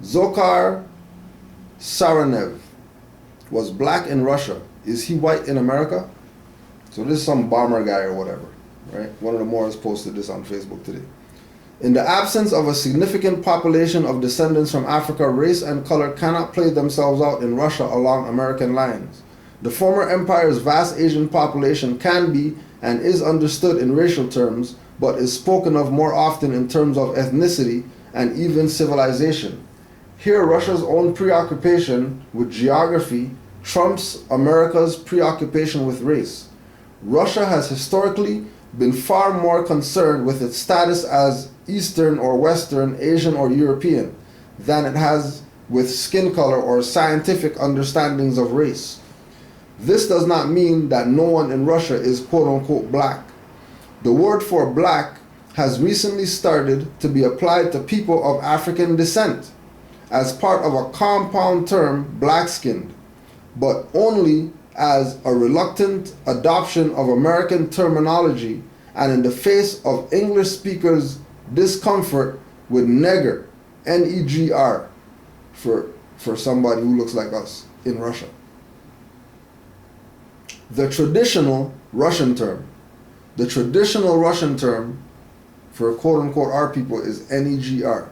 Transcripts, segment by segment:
Zokhar Saranev was black in Russia. Is he white in America? So this is some bomber guy or whatever, right? One of the Moors posted this on Facebook today. In the absence of a significant population of descendants from Africa, race and color cannot play themselves out in Russia along American lines. The former empire's vast Asian population can be and is understood in racial terms, but is spoken of more often in terms of ethnicity and even civilization. Here, Russia's own preoccupation with geography trumps America's preoccupation with race. Russia has historically been far more concerned with its status as Eastern or Western, Asian or European, than it has with skin color or scientific understandings of race. This does not mean that no one in Russia is quote-unquote black. The word for black has recently started to be applied to people of African descent as part of a compound term, black-skinned, but only as a reluctant adoption of American terminology and in the face of English speakers' discomfort with negr, N-E-G-R, for somebody who looks like us in Russia. The traditional Russian term for quote-unquote our people is N-E-G-R.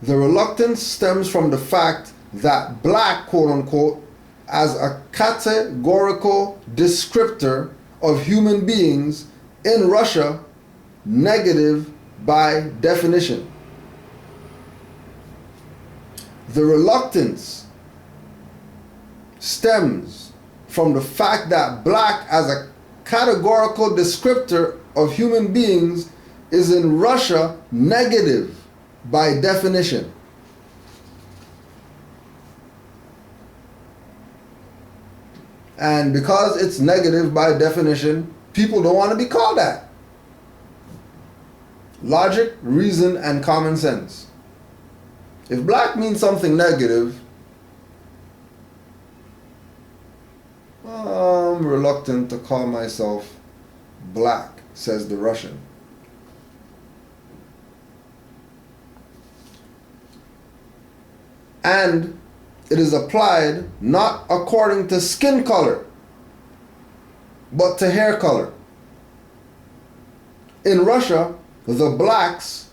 The reluctance stems from the fact that black, quote-unquote, as a categorical descriptor of human beings in Russia, negative by definition. The reluctance stems from the fact that black as a categorical descriptor of human beings is in Russia negative by definition. And because it's negative by definition, people don't want to be called that. Logic, reason, and common sense. If black means something negative, I'm reluctant to call myself black, says the Russian. And it is applied not according to skin color, but to hair color. In Russia, the blacks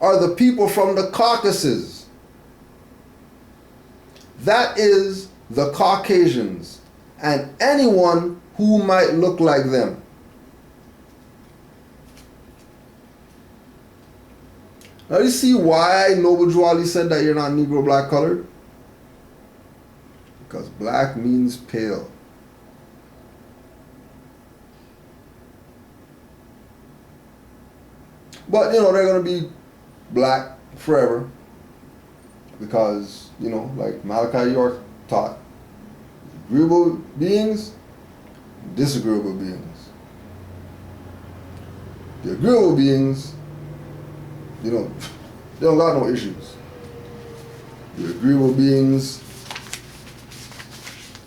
are the people from the Caucasus. That is the Caucasians and anyone who might look like them. Now you see why Noble Juali said that you're not Negro black colored? Because black means pale. But they're going to be black forever. Because, like Malachi York taught, agreeable beings, disagreeable beings. The agreeable beings, they don't got no issues. The agreeable beings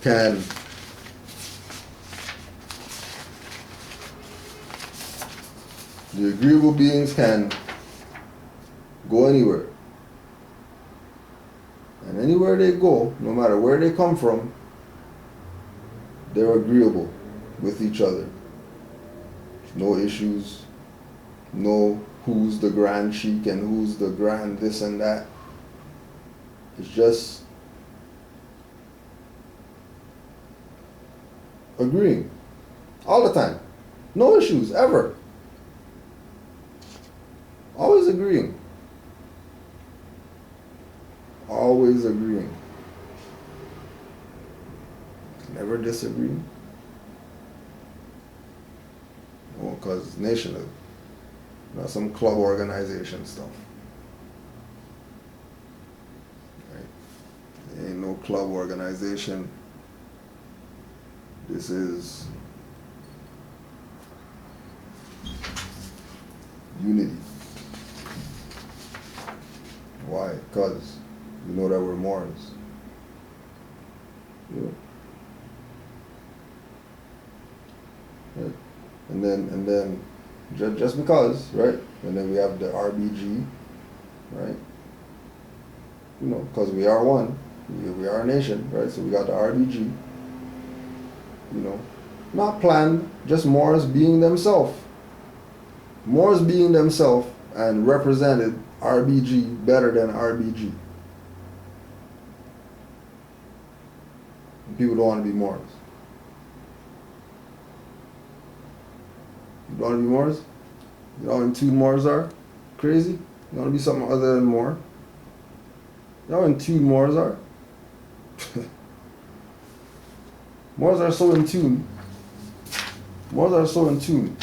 can go anywhere. And anywhere they go, no matter where they come from, they're agreeable with each other. No issues, no who's the grand sheik and who's the grand this and that. It's just agreeing all the time. No issues ever. Always agreeing. Always agreeing. Never disagreeing. Well, because it's national. Not some club organization stuff. Right? There ain't no club organization. This is unity. Why? Because we know that we're Moors. Yeah. Right? And then just because, right? And then we have the RBG, right? You know, because we are one. We are a nation, right? So we got the RBG. You know, not planned, just Moors being themselves. Moors being themselves and represented RBG better than RBG. People don't want to be Moors. You don't want to be Moors? You know how in tune Moors are? Crazy? You want to be something other than Moor? You know how in tune Moors are? Moors are so in tune. Moors are so in tune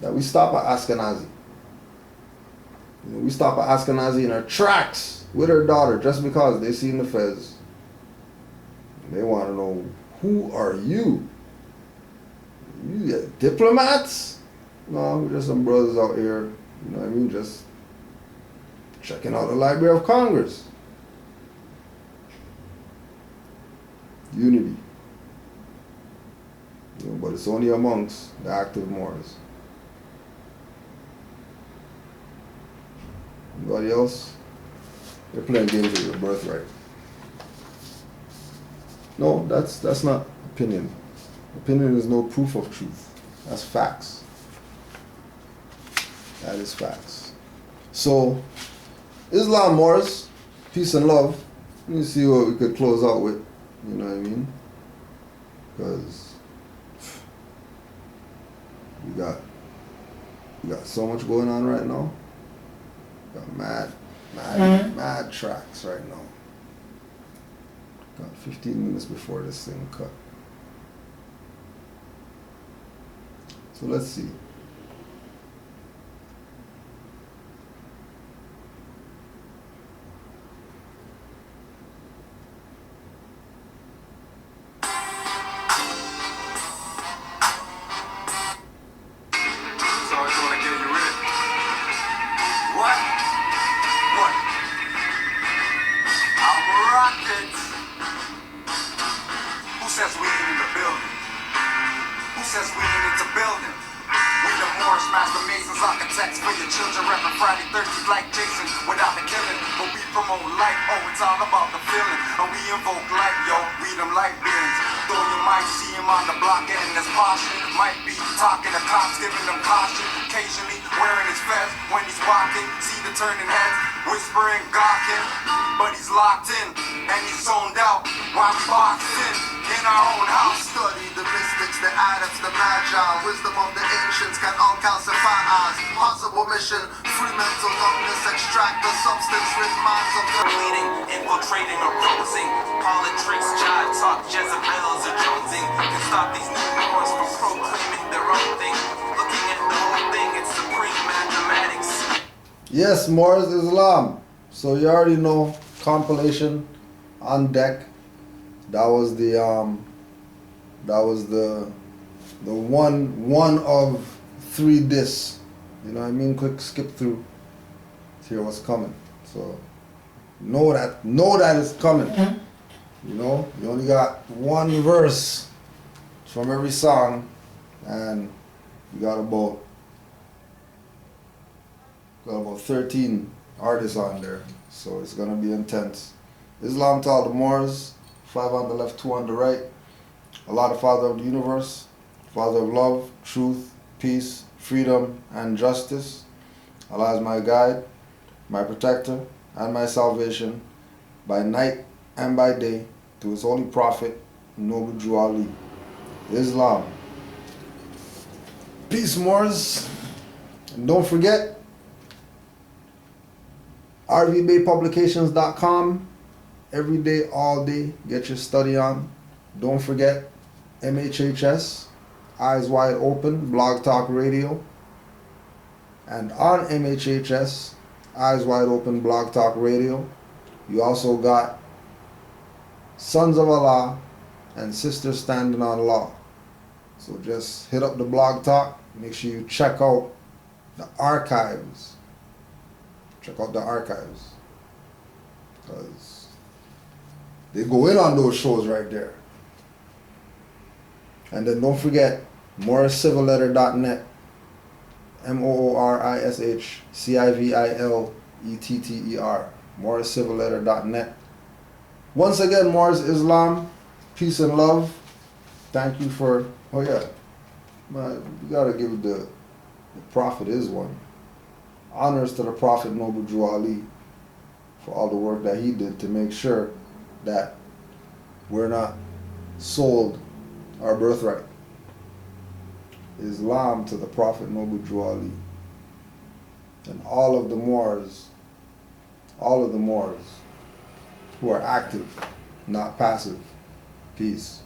that we stop at Ashkenazi. You know, we stop at Ashkenazi in her tracks with her daughter just because they seen the fez. They want to know, who are you? You diplomats? No, we're just some brothers out here, you know what I mean, just checking out the Library of Congress. Unity. You know, but it's only amongst the active Moors. Anybody else? They're playing games with your birthright. No, that's not opinion. Opinion is no proof of truth. That's facts. That is facts. So, Islam Moors, peace and love. Let me see what we could close out with. You know what I mean? Because we got so much going on right now. We got mad tracks right now. Got 15 minutes before this thing cut. So let's see. Yes, Moors Islam. So you already know, compilation on deck. That was the one of 3 discs. You know what I mean? Quick skip through to hear what's coming. So know that it's coming. You know, you only got 1 verse from every song, and you got about 13 artists on there, so it's gonna be intense. Islam to all the Moors, 5 on the left, 2 on the right. Allah, the Father of the universe, Father of love, truth, peace, freedom, and justice. Allah is my guide, my protector, and my salvation, by night and by day, to His holy Prophet, Noble Drew Ali. Islam. Peace, Moors. And don't forget, rvbaypublications.com. Every day, all day, get your study on. Don't forget MHHS, Eyes Wide Open, Blog Talk Radio. And on MHHS, Eyes Wide Open, Blog Talk Radio, you also got Sons of Allah and Sisters Standing on Law. So just hit up the Blog Talk. Make sure you check out the archives. Check out the archives, because they go in on those shows right there. And then don't forget, morriscivilletter.net. MOORISHCIVILETTER. MoorsCivilLetter.net. Once again, Moors Islam, peace and love. Thank you for, oh yeah, man, you gotta give the Prophet is one. Honors to the Prophet Noble Drew Ali for all the work that he did to make sure that we're not sold our birthright. Islam to the Prophet Noble Drew Ali. And all of the Moors who are active, not passive. Peace.